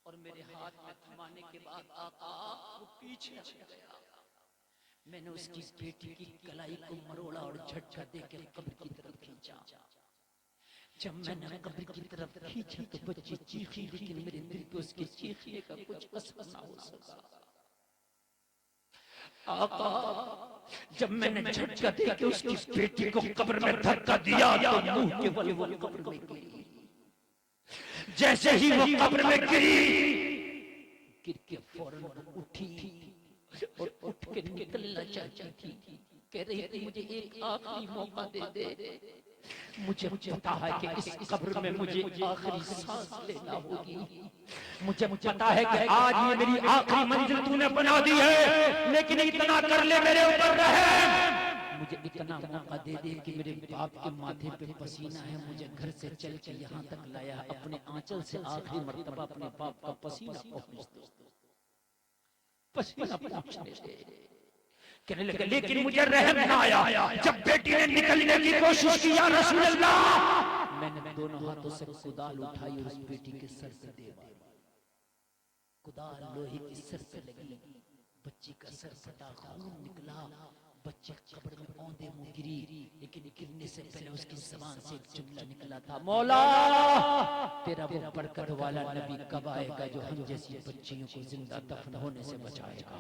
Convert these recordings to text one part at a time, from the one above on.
और मेरे हाथ में थमाने के बाद आका वो पीछे हट गया। मैंने उसकी बेटी की कलाई को मरोड़ा और झटका देकर कब्र की तरफ खींचा। जब मैंने कब्र की तरफ खींचा तो बच्ची चीखी, लेकिन मेरे दिल पे उसके चीखने का कुछ असर ना हो सका। आका, जब मैंने झटका देकर उसकी बेटी को कब्र में धक्का दिया तो मुंह के बल वो कब्र में गिरी। जैसे ही वो कब्र में गिरी, गिर के फौरन उठी और उठ के निकलना चाहती थी। कह रही थी मुझे एक आखिरी मौका दे दे, मुझे पता है कि इस कब्र में मुझे आखिरी सांस लेना होगी। मुझे पता है कि आज ये मेरी आखिरी मंजिल तूने बना दी है, लेकिन इतना कर ले मेरे ऊपर रहम, मुझे इतना मौका दे दे कि मेरे बाप के माथे पे पसीना है, मुझे घर से चल के यहाँ तक लाया, अपने आंचल से आखिरी मर्तबा अपने बाप का पसीना पहुंच दो, पसीना पहुंचने दे। कहने लगे लेकिन मुझे रहम ना आया। जब बेटी ने निकलने की कोशिश की, या रसूल अल्लाह, मैंने दोनों हाथों से कुदाल उठाई और उस बेटी के सर से दे मारी। कुदाल लोहे की सर पे लगी, बच्ची का सर फटा, खून निकला, बच्ची कब्र में औंधे मुंह गिरी, लेकिन गिरने से पहले उसकी जुबान से एक जुमला निकला था, मौला तेरा वो बरकत वाला नबी कब आएगा जो हम जैसी बच्चियों को जिंदा दफन होने से बचाएगा।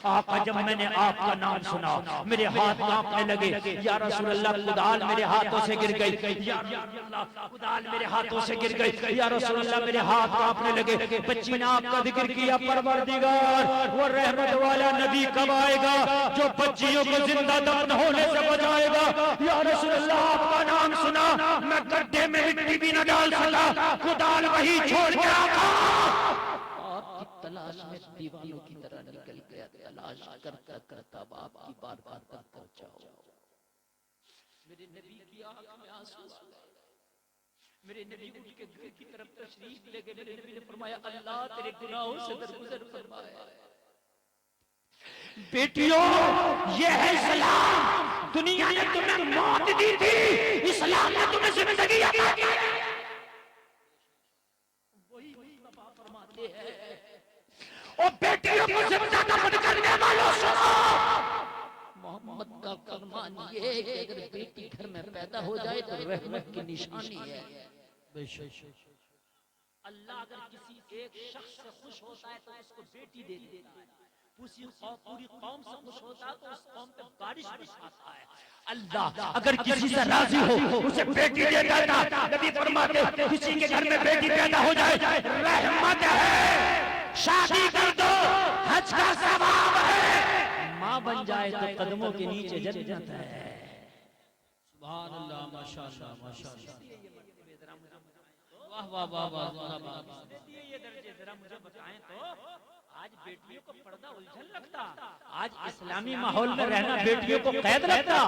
आका, जब मैंने आपका नाम सुना मेरे हाथ कांपने लगे। या रसूल अल्लाह, कुदाल मेरे हाथों से गिर गई। या रसूल अल्लाह, कुदाल मेरे हाथों से गिर गई। या रसूल अल्लाह, मेरे हाथ कांपने लगे। बच्ची ने आपका जिक्र किया, परवरदिगार वो रहमत वाला नबी कब आएगा जो बच्चियों को जिंदा दफन होने से बचाएगा। या रसूल अल्लाह, आपका नाम सुना, मैं गड्ढे में मिट्टी भी न डाल सका, कुदाल वही छोड़ के आपकी तलाश में दीवानों की तरह निकल गया। तलाश करता करता बाप की बारगाह तक पहुंचाओ। मेरे नबी की आंख में आंसू आ गए। मेरे नबी उठ के घर की तरफ तशरीफ ले गए। मेरे नबी ने फरमाया, अल्लाह तेरे गुनाहों से दरगुजर फरमाए। बेटियों, ये है इस्लाम। दुनिया ने तुम्हें मौत दी थी, इस्लाम ने तुम्हें जिंदगी अता की है। वही फरमाते हैं, और बेटियों को जिंदा दफन करने वालों सुनो, मोहम्मद का फरमान ये है कि अगर बेटी घर में पैदा हो जाए तो रहमत की निशानी है। अल्लाह अगर किसी एक शख्स से खुश होता है तो उसको बेटी दे देता है, पूरी कौम से खुश होता है तो उस कौम पे बारिश बरसाता है। अल्लाह अगर किसी से राजी हो उसे बेटी दे देता। नबी फरमाते किसी के घर में बेटी पैदा हो जाए रहमत है, शादी कर दो हज का सवाब है, माँ बन जाए तो कदमों के नीचे जन्नत है। सुभान अल्लाह, माशाअल्लाह माशाअल्लाह, वाह वाह वाह वाह। ये दर्जे जरा मुझे बताएं तो, आज बेटियों को पर्दा उलझन लगता, आज इस्लामी माहौल में रहना बेटियों को कैद लगता,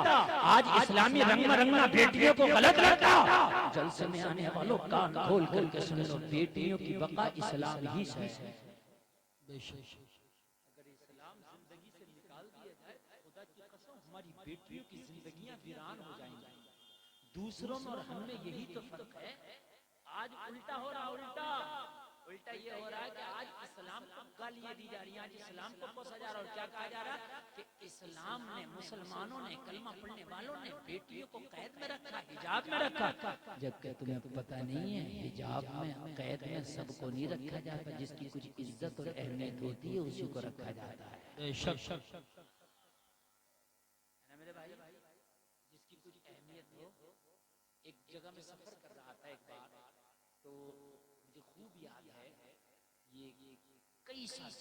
आज इस्लामी रंग में रंगना बेटियों को गलत लगता। जलसे में आने वालों कान खोल करके सुन लो, बेटियों की बका इस्लाम ही से है। अगर इस्लाम जिंदगी से निकाल दिया जाए, खुदा की कसम हमारी बेटियों की जिंदगियां वीरान हो जाएंगी। दूसरों में और हम में यही तो फर्क है। आज उल्टा हो रहा, उल्टा ये हो रहा है कि आज इस्लाम को गालियां दी जा रही हैं, आज इस्लाम को कोसा जा रहा है। और क्या कहा जा रहा है कि इस्लाम ने, मुसलमानों ने, कलमा पढ़ने वालों ने बेटियों को कैद में रखा, हिजाब में रखा। जबकि तुम्हें पता नहीं है, हिजाब में, कैद में सबको नहीं रखा जाता। जिसकी कुछ इज्जत और अहमियत होती है उसी को रखा जाता है। मेरे भाई, जिसकी कुछ अहमियत हो। एक जगह में सफर कर रहा था एक बार, तो मुझे खूब याद है, ये कई साल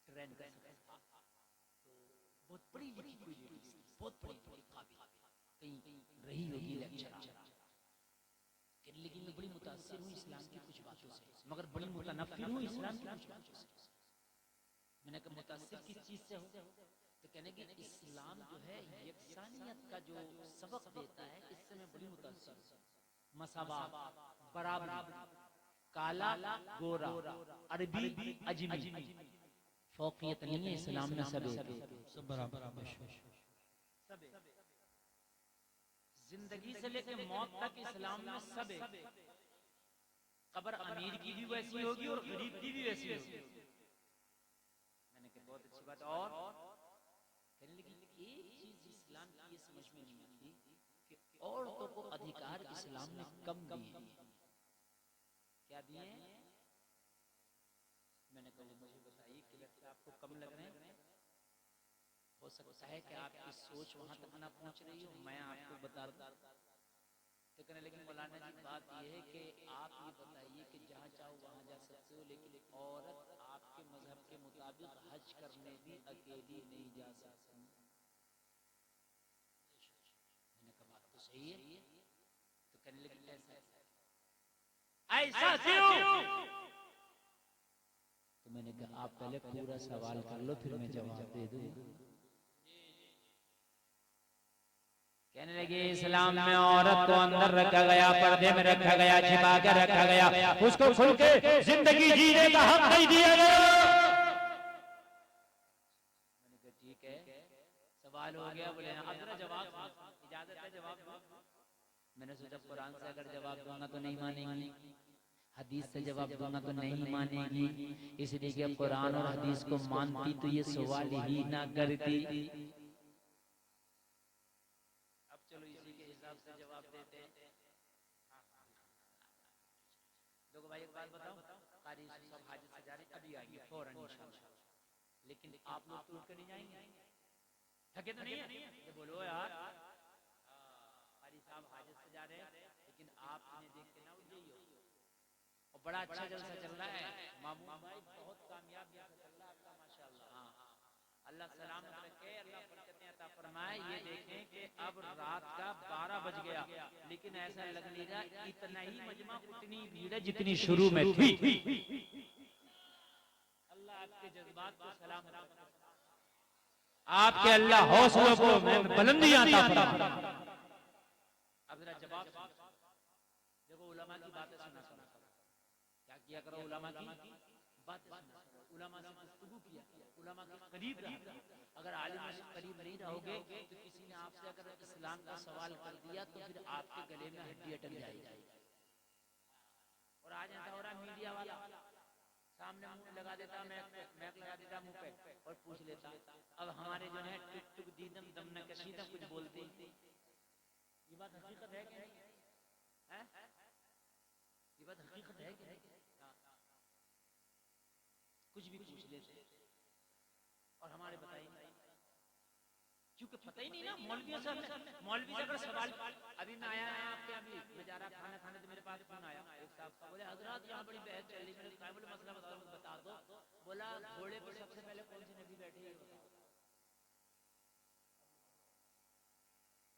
ट्रेन का सफर था। तो बहुत बड़ी लिखी हुई लेडीज थी, बहुत बड़ी काबिल, कहीं रही होगी लेक्चरर। लेकिन मैं बड़ी मुतासिर हूँ इस्लाम की कुछ बातों से, मगर बड़ी मुतनफ्फिर हूँ इस्लाम की कुछ बातों से। मैंने कहा मुतासिर किस चीज से हो, तो कहने की इस्लाम जो है यकसानियत का जो सबक देता है, इससे मैं बड़ी मुतासिर हूँ। मसावा, बराबर, काला गोरा, अरबी अजमी, फौकियत नहीं है इस्लाम में, सब बराबर। जिंदगी से लेकर मौत तक इस्लाम में सब। कब्र अमीर की भी वैसी होगी और गरीब की भी वैसी होगी। मैंने कहा बहुत अच्छी बात। और कहने लगी एक चीज इस्लाम की ये समझ में नहीं आती कि औरतों को अधिकार इस्लाम ने कम दिए। क्या दिए? मैंने कहा मुझे बताइए कि लगता आपको कम लग रहे हैं? हो सकता है कि आपकी सोच वहां तक ना पहुंच रही हो, मैं आपको बता दूं। तो कहने लेकिन मौलाना जी बात यह है कि आप ये बताइए कि जहाँ चाहो वहाँ जा सकते हो, लेकिन औरत आपके मजहब के मुताबिक हज करने भी अकेली नहीं जा सकती। मैंने कहा बात तो सही है। तो कहने लेकिन ऐसा क्यों? तो मैंने कहा आप पहले पूरा सवाल कर लो फिर मैं जवाब दे दूं। कहने लगे इस्लाम में औरत को अंदर रखा गया, पर्दे में रखा गया, छिपा के रखा गया, उसको खुल के जिंदगी जीने का हक नहीं दिया गया। मैंने कहा ठीक है, सवाल हो गया। बोले अब जरा जवाब, इजाजत है जवाब दो। मैंने सोचा कुरान से अगर जवाब दूंगा तो नहीं मानेंगी, हदीस से जवाब दूंगा तो नहीं मानेगी, इसलिए कि कुरान और हदीस को मानती तो ये सवाल ही ना करती। चलो इसी के हिसाब से जवाब देते हैं। देखो भाई एक बात बताओ, कारी सब हाजिर से जा रहे अभी आएंगे फौरन इंशाल्लाह, लेकिन आप लोग तो उठ कर नहीं जाएंगे, थके तो नहीं है? ये बोलो यार, कारी साहब हाजिर से जा रहे हैं, लेकिन आप इन्हें देख के ना उठ जाइए। और बड़ा अच्छा जलसा चल रहा है, मामून भाई बहुत कामयाब जलसा चल रहा है आपका माशाल्लाह। अल्लाह सलामत रखे, अल्लाह बरकतें अता फरमाए। ये देखें कि अब रात का 12 बज गया, लेकिन ऐसा लग नहीं रहा इतना ही मजमा उतनी भीड़ है जितनी शुरू में थी। अल्लाह आपके जज्बात को सलामत रखे, आपके अल्लाह हौसलों को बुलंदी अता फरमाए। अब जरा जवाब देखो, उलमा की बातें सुना, क्या किया करो, उलमा की बातें सुना, उलमा से गुफ्तगू किया, उलमा के करीब रहा। अगर आलिम से करीब नहीं रहोगे तो किसी ने आपसे अगर इस्लाम का सवाल कर दिया तो फिर आपके गले में हड्डी अटक जाएगी। और आज ऐसा हो रहा मीडिया वाला सामने मुंह लगा देता, मैक लगा देता मुंह पे और पूछ लेता। अब हमारे जो है टुक टुक दीदम दम न कशीदा कुछ बोलते, ये बात हकीकत है कि नहीं है? ये बात हकीकत है कि नहीं? कुछ भी पूछ लेते और हमारे बताइए, क्योंकि पता ही नहीं ना। मौलवी से अगर सवाल, अभी मैं आया आपके, अभी मैं जा रहा खाना खाने तो मेरे पास फोन आया एक साहब का, बोले हजरत यहाँ बड़ी बहस चल रही। मैंने कहा बोले मसला बता दो। बोला घोड़े पर सबसे पहले कौन सी नबी बैठी है?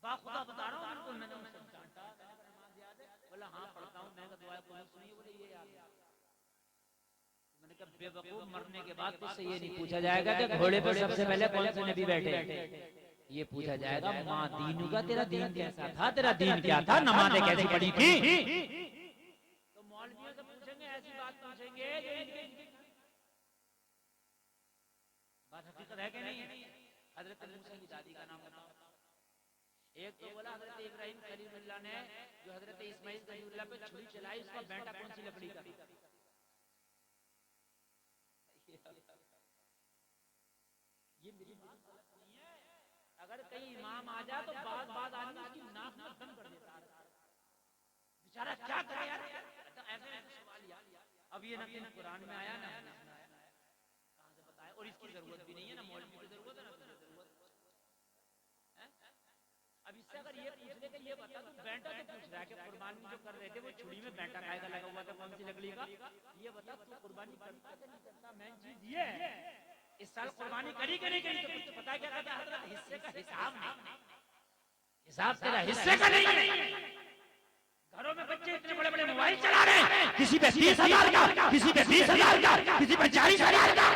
बाखुदा बता रहा हूँ उनको। मैंने उनसे डांटा, नमाज याद है? बोला हाँ पढ़ता हूँ। मैंने दुआ कौन सुनी? बोले ये याद। मैंने कहा बेवकूफ, मरने के बाद तो ये नहीं पूछा जाएगा कि घोड़े पर सबसे पहले कौन से नबी बैठे, ये पूछा जाएगा माँ दीनू का तेरा दीन कैसा था, तेरा दीन क्या था, नमाज़ें कैसी पढ़ी थी। तो मौलवियों से पूछेंगे, ऐसी बात पूछेंगे जो बात हकीकत है कि नहीं है? हजरत मूसा की दादी का नाम बताओ। एक तो बोला हजरत इब्राहिम खलीलुल्लाह ने जो हजरत इस्माइल खलीलुल्लाह पे छुरी चलाई, उसका बेटा कौन सी लकड़ी का? ये मेरी बात गलत नहीं है। अगर कहीं इमाम आ जाए तो बात आदमी उसकी नाक में दम कर देता है, बेचारा क्या करे यार। ऐसे सवाल यार, अब ये ना कुरान में आया ना कहां से बताया, और इसकी जरूरत भी नहीं है ना, मौलवी की जरूरत है ना तुझे जरूरत है। अब इससे अगर ये पूछ ले कि ये बता तू बेंटा तो पूछ रहा है कि कुर्बानी जो कर रहे थे वो छुरी में बेंटा खाए का लगा हुआ था, कौन सी लकड़ी का? ये बता तू कुर्बानी करता कि नहीं करता? मेन चीज ये है, इस साल कुर्बानी करी कि नहीं करी? तो कुछ पता है क्या कहता है हजरत? हिस्से का हिसाब नहीं, हिसाब तेरा हिस्से का नहीं है। घरों में बच्चे इतने बड़े बड़े मोबाइल चला रहे हैं, किसी पे 30,000 का, किसी पे 20,000 का, किसी पे 40,000 का,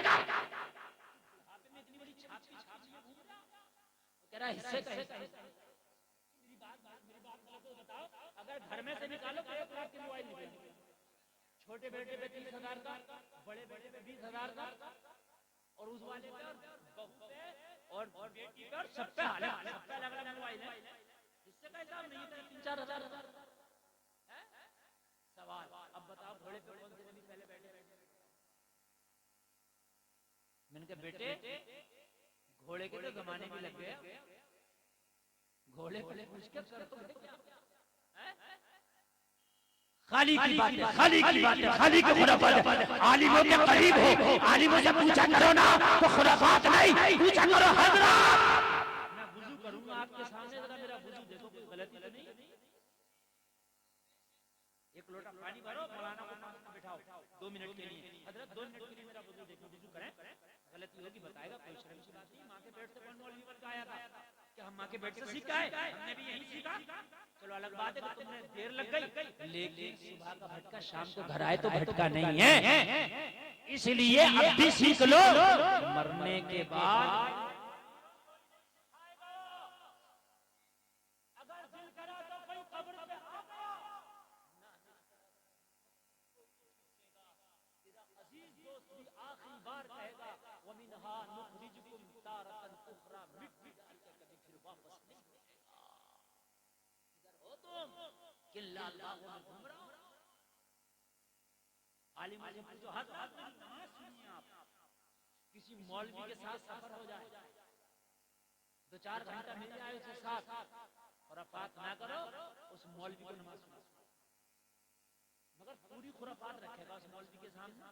इतनी बड़ी छाप कह रहा हिस्से का हिस्सा। मेरी बात गलत हो बताओ, अगर घर में से निकालो तो 1 लाख के मोबाइल निकलेंगे, छोटे बेटे पे 30,000 का, बड़े बेटे पे 20,000 का, और उस वाले पे और बहू पे और बेटी पे और सब पे सब पे अलग अलग मोबाइल है। इससे का हिसाब नहीं है, 3-4 हजार। सवाल अब बताओ, घोड़े कहा बेटे घोड़े के तो जमाने में लग गए, घोड़े को पूछ के कर तो खाली की बात है, खाली की बात है, खाली की खुराफात है। आलिमों के करीब हो, आलिमों से पूछा करो ना तो खुराफात नहीं, पूछा करो हजरत। मैं वुजू करूंगा आपके सामने, जरा मेरा वुजू देखो कोई गलती तो नहीं। एक लोटा पानी भरो, मौलाना को पास में बिठाओ 2 मिनट के लिए, हजरत 2 मिनट के लिए मेरा वुजू देखो, वुजू करें, गलती होगी बताएगा, कोई शर्म की बात नहीं। माँ के पेट से कौन मौलवी बन के आया था? क्या हम माँ के पेट से सीखा है? हमने भी यही सीखा। चलो अलग बात है कि तुमने देर लग गई, लेकिन सुबह का भटका शाम को घर आए तो भटका नहीं है, इसलिए अब भी सीख लो। मरने के बाद अगर दिल करा तो कोई कब्र पे आ गया, तेरा अजीज दोस्त भी आखिरी बार कहेगा वमिनहा नुखरिजुकुम तारतन उखरा, मिट मिट करके कभी फिर वापस नहीं आएगा। इधर हो तुम किल्ला बागों में घूम रहा हो। आलिम से पूछो, हर रात में नमाज सुनिए आप, किसी मौलवी के साथ सफर हो जाए, 2-4 घंटा मिल जाए उसके साथ और आप बात ना करो, उस मौलवी को नमाज सुना, मगर पूरी खुराफात रखेगा उस मौलवी के सामने,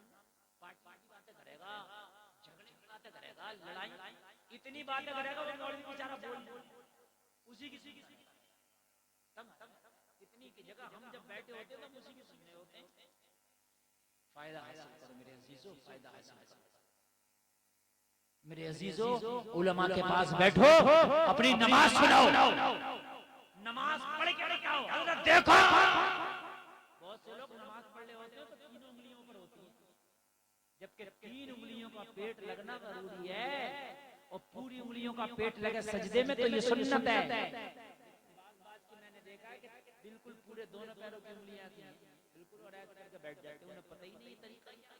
पार्टी की बातें करेगा, झगड़े की बातें करेगा, लड़ाई इतनी बातें करेगा वो मौलवी बेचारा बोल उसी की तब इतनी की जगह हम जब बैठे होते हैं तो उसी की सुनने होते हैं। फायदा हासिल करो मेरे अजीजों, फायदा हासिल करो मेरे अजीजों। उलमा के पास बैठो, अपनी नमाज सुनाओ, नमाज पढ़ के क्या हो हजरत देखो। बहुत से लोग नमाज पढ़ रहे होते हैं तो 3 उंगलियों पर होती है, जबकि 3 उंगलियों का पेट लगना जरूरी है, और पूरी उंगलियों का पेट लगे सजदे में तो ये सुन्नत है। मैंने देखा है कि बिल्कुल पूरे दोनों पैरों की उंगलियां आती हैं, बिल्कुल और ऐसे करके बैठ जाते हैं, उन्हें पता ही नहीं तरीका क्या है।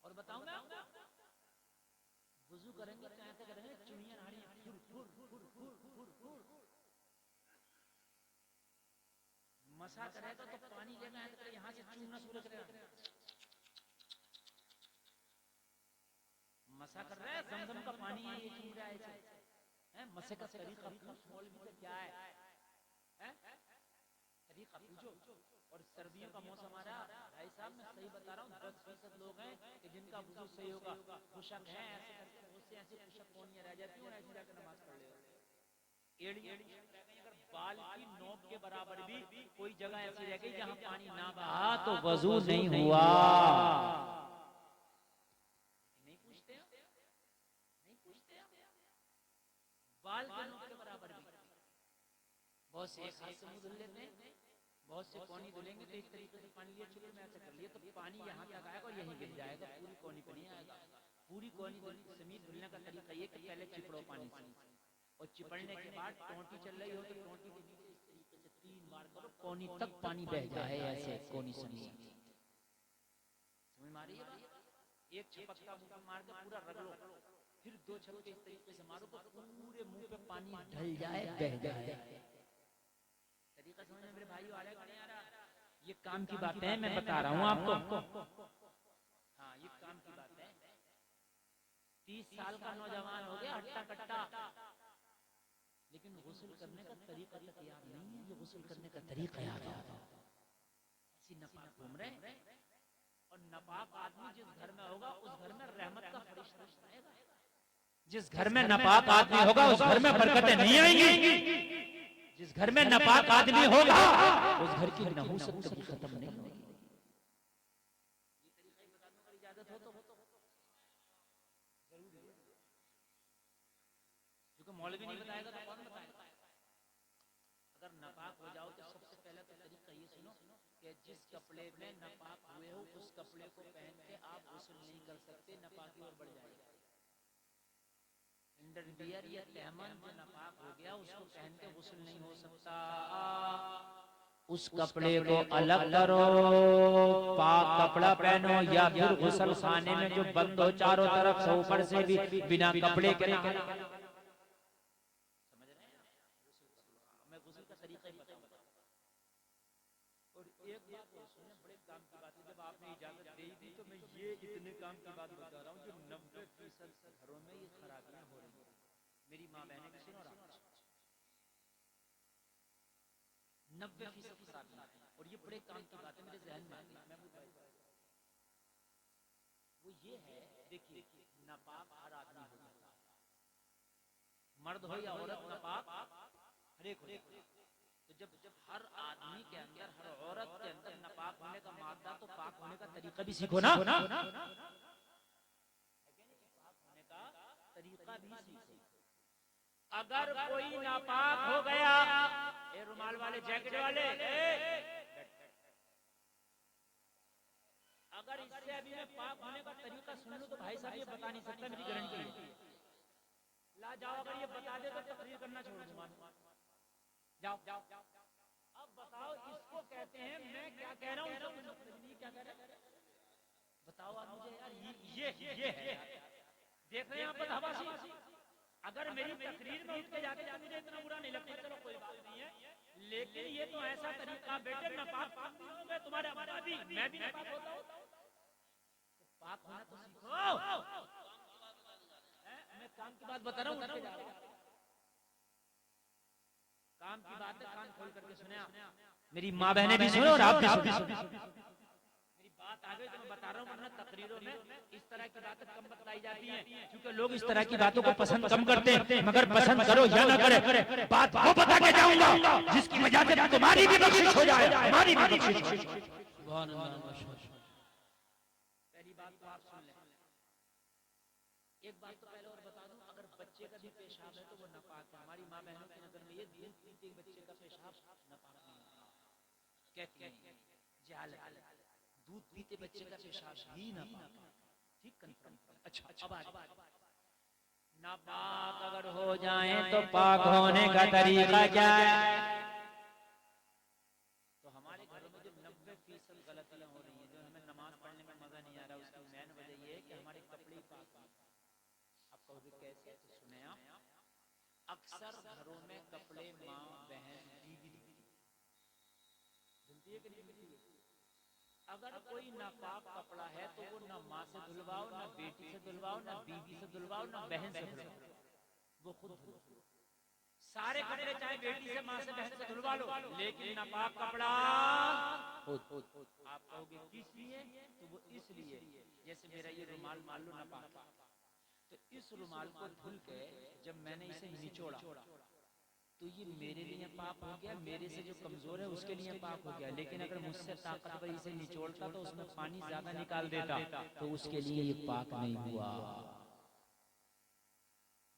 और बताऊं मैं वुजू करेंगे कैसे करेंगे, चुनिया नाड़ी मसा करेगा तो पानी लेना है तो यहाँ से चूना शुरू करेगा, मसा कर रहा है, जमजम का पानी है ये चूम रहा है, मसे का तरीका मौलवी का क्या है, तरीका पूछो। और सर्दियों का मौसम आ रहा, भाई साहब मैं सही बता रहा हूँ, 10% लोग हैं कि जिनका वुजू सही होगा, खुशक है ऐसे करके मुझसे ऐसे खुशक कोनियां रह जाती हैं और ऐसे जाकर नमाज पढ़ ले। अगर बाल की नोक के बराबर भी कोई जगह ऐसी रह गई जहाँ पानी ना बहा तो वजू नहीं हुआ। नहीं पूछते बाल के नोक के बराबर भी बहुत से एक हाथ से मुंह धुल लेते हैं, बहुत से कोनी धुलेंगे तो एक तरीके से पानी लिए चुल्लू में ऐसे कर लिए तो पानी यहाँ तक आएगा और यहीं गिर जाएगा, पूरी कोनी पे नहीं आएगा। पूरी कोनी समीत धुलने का तरीका ये कि पहले चिपड़ो पानी से, और चिपड़ने के बाद टोंटी चल रही हो तो टोंटी के नीचे इस तरीके से 3 बार करो, कोनी तक पानी बह जाए, ऐसे कोनी समीत। समझ मारी एक छपक्का मुंह पे मार के पूरा रगड़ो, फिर 2 छक्के इस तरीके से मारो तो पूरे मुंह पे पानी ढल जाए, बह जाए। तरीका समझ में मेरे भाइयों आ रहा है नहीं आ रहा? ये काम की बात है, मैं बता रहा हूँ आपको। हाँ ये काम की बात है। 30 साल का नौजवान हो गया हट्टा कट्टा, लेकिन गुस्ल करने का तरीका तक याद नहीं है, ये गुस्ल करने का तरीका याद है। ऐसी नपाक घूम रहे, और नपाक आदमी जिस घर में होगा उस घर में रहमत का फरिश्ता आएगा, जिस घर में नपाक आदमी होगा उस घर में बरकतें नहीं आएंगी, जिस घर में नपाक आदमी होगा उस घर की नहूसत कभी खत्म नहीं होगी। ये तरीका ही बता दूं अगर इजाजत हो तो जरूर, क्योंकि मौलवी नहीं बताएगा तो कौन बताएगा। अगर नपाक हो जाओ तो सबसे पहले तो तरीका ये सुनो कि जिस कपड़े में नपाक हुए हो उस कपड़े को पहन के आप गुस्ल नहीं कर सकते, नपाकी और बढ़ जाएगा। अंडरवियर या तहमन जो नपाक हो गया उसको पहन के गुस्ल नहीं हो सकता, उस कपड़े को अलग करो, पाक कपड़ा पहनो, या फिर गुस्ल खाने में जो बंद हो चारों तरफ से ऊपर से भी बिना कपड़े के ना। समझ रहे हैं? मैं गुस्ल का तरीका ही बताऊंगा। और एक बात और सुने, बड़े काम की बात है, जब आपने इजाजत दे दी तो मैं ये इतने काम की बात बता रहा हूँ जो 90% घरों में ये खराबियां हो रही हैं। मेरी माँ बहनें भी सुनो, 90% खराबियां हैं। और ये बड़े काम की बात है, मेरे जहन में आती है। वो ये है, देखिए नापाक हर आदमी हो जाता है, मर्द हो या औरत, नापाक हर एक हो जाता है। तो जब हर आदमी के अंदर, हर औरत के अंदर नापाक होने का मादा, तो पाक होने का तरीका भी सीखो ना, पाक होने का तरीका भी सीखो। अगर कोई नापाक हो गया, ए रुमाल वाले, जैकेट वाले, अगर इससे अभी मैं पाक होने का तरीका सुन लूं तो भाई साहब ये बता नहीं सकता, मेरी गारंटी है। ला जाओ, अगर ये बता दे तो तकरीर करना छोड़ दूंगा। जाओ जाओ, अब बताओ इसको कहते हैं, मैं क्या कह रहा हूँ, क्या कह रहे हैं बताओ आप मुझे यार। ये है, देख रहे हैं आप बदहवासी। अगर मेरी तकरीर में उठ के जाते तो मुझे इतना बुरा नहीं लगता, चलो कोई बात नहीं है, लेकिन ये तो ऐसा तरीका, बेटे नापाक होंगे तुम्हारे अब्बा भी, मैं भी नापाक होता हूँ, पाक होना तो सीखो। मैं काम की बात बता रहा हूँ, काम की बात है, कान खोल करके सुने आप, मेरी माँ बहनें भी सुनो और आप भी सुनो। मेरी बात आ गई तो मैं बता रहा हूँ, वरना तकरीरों में इस तरह की बातें कम बताई जाती हैं, क्योंकि लोग इस तरह की बातों को पसंद कम करते हैं। मगर पसंद करो या ना करे, बात वो बता के जाऊंगा जिसकी वजह से तुम्हारी भी बख्शिश हो जाए, हमारी भी बख्शिश हो जाए। पहली बात तो आप सुन लें। एक बात तो पहले और बता दूं, अगर बच्चे का भी पेशाब है तो वो नापाक है। हमारी माँ बहनों की नजर में ये दूध पीते बच्चे का पेशाब नापाक नहीं कहती हैं, जाल दूध पीते बच्चे का पेशाब ही नापाक, ठीक कंफर्म। अच्छा, अब नापाक अगर हो जाए तो पाक होने का तरीका क्या है? तो हमारे घरों में जो 90% गलतियां हो रही हैं, जो हमें नमाज पढ़ने में मजा नहीं आ रहा, उसकी मेन वजह ये है कि हमारे कपड़े पाक नहीं। आप कहोगे कैसे? तो सुने आप, अक्सर घरों में कपड़े माँ बहन बीवी धुलती है कि नहीं धुलती है? अगर कोई नापाक कपड़ा है तो वो ना माँ से धुलवाओ, ना बेटी से धुलवाओ, ना बीवी से धुलवाओ, ना बहन से धुलवाओ, वो खुद धुलो। सारे कपड़े चाहे बेटी से, माँ से, बहन से धुलवा लो, लेकिन नापाक कपड़ा आप कहोगे किस लिए? तो वो इसलिए, जैसे मेरा ये रुमाल मान लो नापाक, तो इस रुमाल को धुल के जब मैंने इसे निचोड़ा तो ये मेरे लिए पाक हो गया, मेरे से जो कमजोर है उसके लिए पाक हो गया। लेकिन अगर मुझसे ताकतवर इसे निचोड़ता तो उसमें पानी ज्यादा निकाल देता, तो उसके लिए ये पाक नहीं हुआ।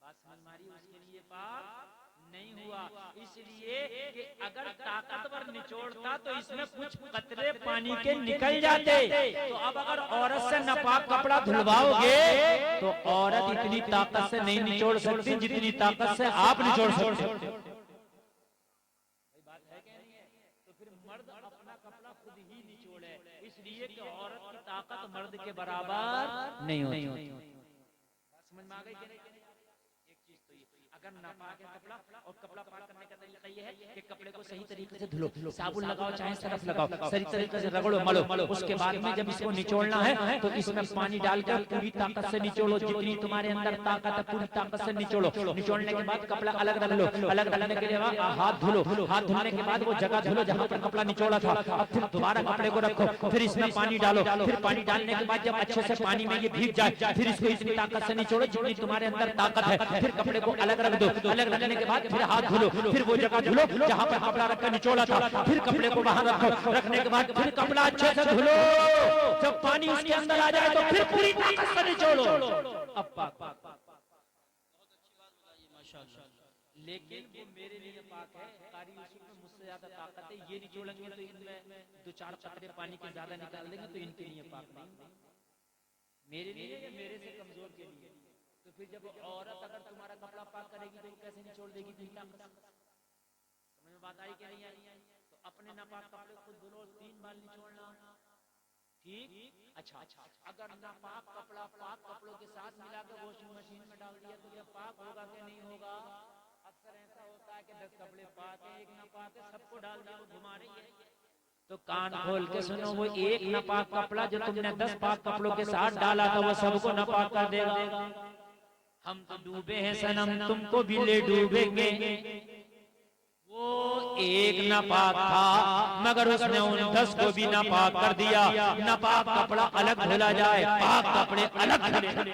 बात समझ मारी? उसके लिए पाक नहीं हुआ, इसलिए कि अगर ताकतवर निचोड़ता तो इसमें कुछ कतरे पानी के निकल जाते। तो अब अगर औरत से नापाक कपड़ा धुलवाओगे तो औरत इतनी ताकत से नहीं निचोड़ सकती जितनी ताकत से आप निचोड़ सकते हो। बात है क्या नहीं है? तो फिर मर्द अपना कपड़ा खुद ही निचोड़े, इसलिए कि औरत की ताकत मर्द के बराबर नहीं होती। समझ में आ गई? अगर नापाक है कपड़ा, और कपड़ा पाक करने का तरीका ये है कि कपड़े को सही तरीके से धुलो, साबुन लगाओ चाहे सरफ लगाओ, सही तरीके से रगड़ो मलो। उसके बाद में जब इसको निचोड़ना है तो इसमें पानी डालकर पूरी ताकत से निचोड़ो, जितनी तुम्हारे अंदर ताकत है पूरी ताकत से निचोड़ो। निचोड़ने के बाद कपड़ा अलग रख लो, अलग रखने के लिए हाथ धुलो, हाथ धुलने के बाद वो जगह धुलो जहाँ पर कपड़ा निचोड़ा था। अब फिर दोबारा कपड़े को रखो, फिर इसमें पानी डालो, फिर पानी डालने के बाद जब अच्छे से पानी में ये भीग जाए फिर इसको इतनी ताकत से निचोड़ो जितनी तुम्हारे अंदर ताकत है। फिर कपड़े को अलग रख दो, अलग रखने के बाद फिर हाथ धुलो, फिर वो जगह धुलो जहां पर कपड़ा रखकर निचोड़ा था, फिर कपड़े को वहां रखो, रखने के बाद फिर कपड़ा अच्छे से धुलो। जब पानी उसके अंदर आ जाए तो फिर पूरी ताकत से निचोड़ो। अब पाक। बहुत अच्छी बात बताइए, माशाअल्लाह। लेकिन वो मेरे लिए पाक है, कारी यूसुफ में मुझसे ज्यादा ताकत है, ये निचोड़ेंगे तो इनमें 2-4 कतरे पानी के ज्यादा निकाल देंगे तो इनके लिए पाक नहीं, मेरे लिए या मेरे से कमजोर के लिए। तो फिर जब औरत अगर तुम्हारा कपड़ा पाक करेगी तो कैसे निचोड़ देगी? समझ में बात आई कि नहीं आई? तो अपने नापाक कपड़े खुद धुलो, 3 बार निचोड़ना, ठीक? अच्छा, अगर नापाक कपड़ा पाक कपड़ों के साथ मिला के वॉशिंग मशीन में डाल दिया तो क्या पाक होगा कि नहीं होगा? अक्सर ऐसा होता है कि 10 कपड़े पाक है, एक नापाक है, सबको डाल दिया, घुमा रही है, तो कान खोल के सुनो, वो एक नापाक कपड़ा जो तुमने 10 पाक कपड़ों के साथ डाला था वो सबको नापाक कर देगा। हम तो डूबे हैं सनम, तुमको भी ले डूबेंगे। वो एक नापाक था मगर उसने उन 10 को भी नापाक कर दिया। नापाक कपड़ा अलग धुला जाए, पाक कपड़े अलग धुले। समझ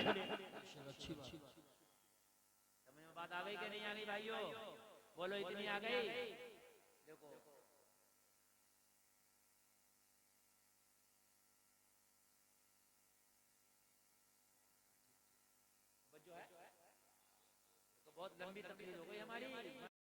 में बात आ गई कि नहीं आ गई भाइयों? बोलो, इतनी आ गई? देखो जो है तो बहुत लंबी तकलीफ हो गई हमारी।